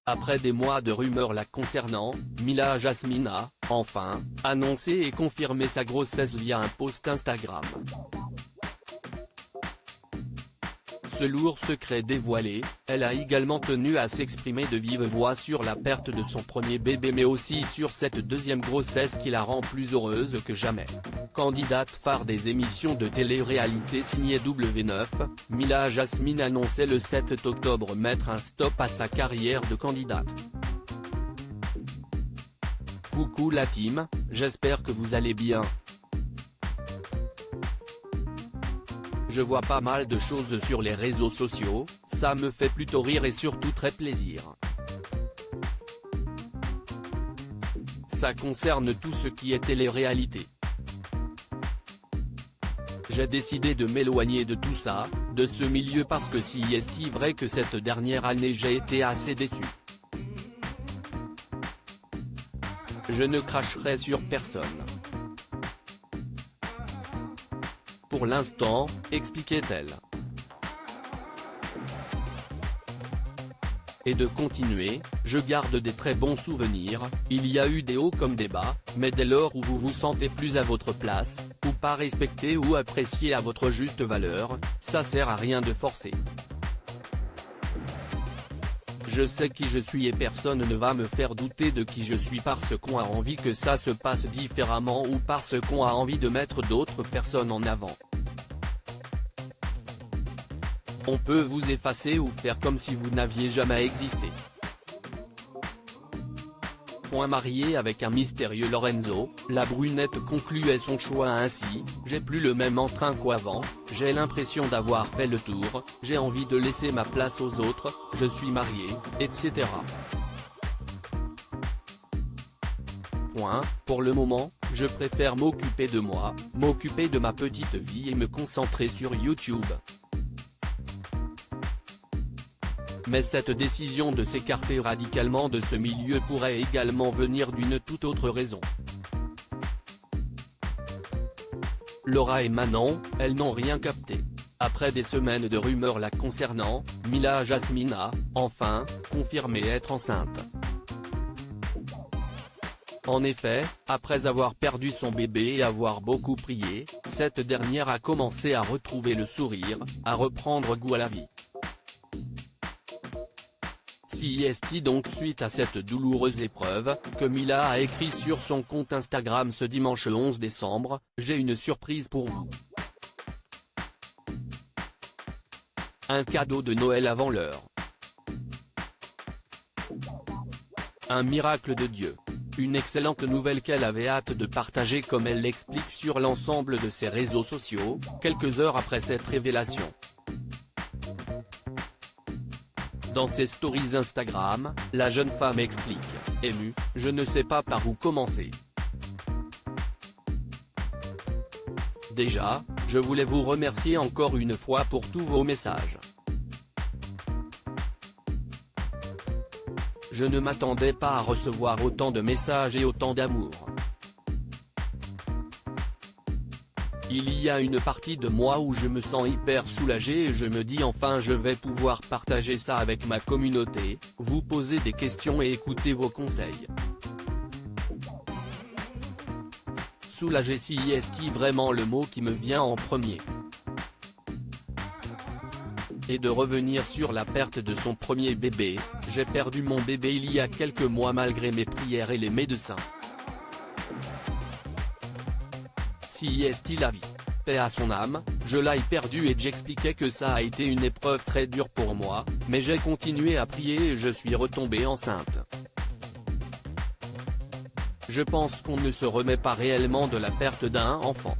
Après des mois de rumeurs la concernant, Mila Jasmine a, enfin, annoncé et confirmé sa grossesse via un post Instagram. Ce lourd secret dévoilé, elle a également tenu à s'exprimer de vive voix sur la perte de son premier bébé mais aussi sur cette deuxième grossesse qui la rend plus heureuse que jamais. Candidate phare des émissions de télé-réalité signée W9, Mila Jasmine annonçait le 7 octobre mettre un stop à sa carrière de candidate. Coucou la team, j'espère que vous allez bien. Je vois pas mal de choses sur les réseaux sociaux, ça me fait plutôt rire et surtout très plaisir. Ça concerne tout ce qui est télé-réalité. J'ai décidé de m'éloigner de tout ça, de ce milieu parce que si est vrai que cette dernière année j'ai été assez déçu. Je ne cracherai sur personne. Pour l'instant, expliquait-elle. Et de continuer, je garde des très bons souvenirs, il y a eu des hauts comme des bas, mais dès lors où vous vous sentez plus à votre place, ou pas respecté ou apprécié à votre juste valeur, ça sert à rien de forcer. Je sais qui je suis et personne ne va me faire douter de qui je suis parce qu'on a envie que ça se passe différemment ou parce qu'on a envie de mettre d'autres personnes en avant. On peut vous effacer ou faire comme si vous n'aviez jamais existé. Mariée avec un mystérieux Lorenzo, la brunette concluait son choix ainsi, j'ai plus le même entrain qu'avant, j'ai l'impression d'avoir fait le tour, j'ai envie de laisser ma place aux autres, je suis mariée, etc. Pour le moment, je préfère m'occuper de moi, m'occuper de ma petite vie et me concentrer sur YouTube. Mais cette décision de s'écarter radicalement de ce milieu pourrait également venir d'une toute autre raison. Laura et Manon, elles n'ont rien capté. Après des semaines de rumeurs la concernant, Mila Jasmine a, enfin, confirmé être enceinte. En effet, après avoir perdu son bébé et avoir beaucoup prié, cette dernière a commencé à retrouver le sourire, à reprendre goût à la vie. C'est donc suite à cette douloureuse épreuve, que Mila a écrit sur son compte Instagram ce dimanche 11 décembre, « J'ai une surprise pour vous. Un cadeau de Noël avant l'heure. Un miracle de Dieu. Une excellente nouvelle qu'elle avait hâte de partager comme elle l'explique sur l'ensemble de ses réseaux sociaux, quelques heures après cette révélation. Dans ses stories Instagram, la jeune femme explique, émue, « Je ne sais pas par où commencer. Déjà, je voulais vous remercier encore une fois pour tous vos messages. Je ne m'attendais pas à recevoir autant de messages et autant d'amour. Il y a une partie de moi où je me sens hyper soulagé et je me dis enfin je vais pouvoir partager ça avec ma communauté, vous poser des questions et écouter vos conseils. Soulagé si est vraiment le mot qui me vient en premier. Et de revenir sur la perte de son premier bébé, j'ai perdu mon bébé il y a quelques mois malgré mes prières et les médecins. Si est la vie. Paix à son âme, je l'ai perdu et j'expliquais que ça a été une épreuve très dure pour moi, mais j'ai continué à prier et je suis retombée enceinte. Je pense qu'on ne se remet pas réellement de la perte d'un enfant.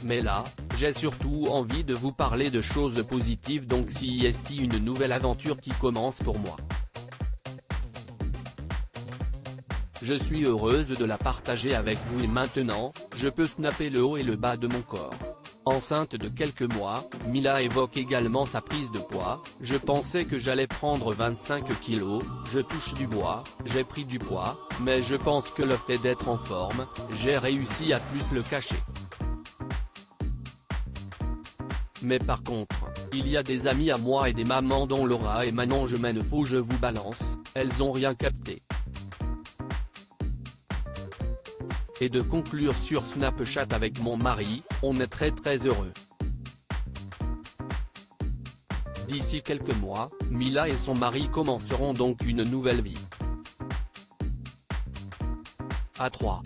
Mais là, j'ai surtout envie de vous parler de choses positives donc si est une nouvelle aventure qui commence pour moi. Je suis heureuse de la partager avec vous et maintenant, je peux snapper le haut et le bas de mon corps. Enceinte de quelques mois, Mila évoque également sa prise de poids, je pensais que j'allais prendre 25 kilos, je touche du bois, j'ai pris du poids, mais je pense que le fait d'être en forme, j'ai réussi à plus le cacher. Mais par contre, Il y a des amis à moi et des mamans dont Laura et Manon je mène faux je vous balance, elles ont rien capté. Et de conclure sur Snapchat avec mon mari, on est très heureux. D'ici quelques mois, Mila et son mari commenceront donc une nouvelle vie. À 3.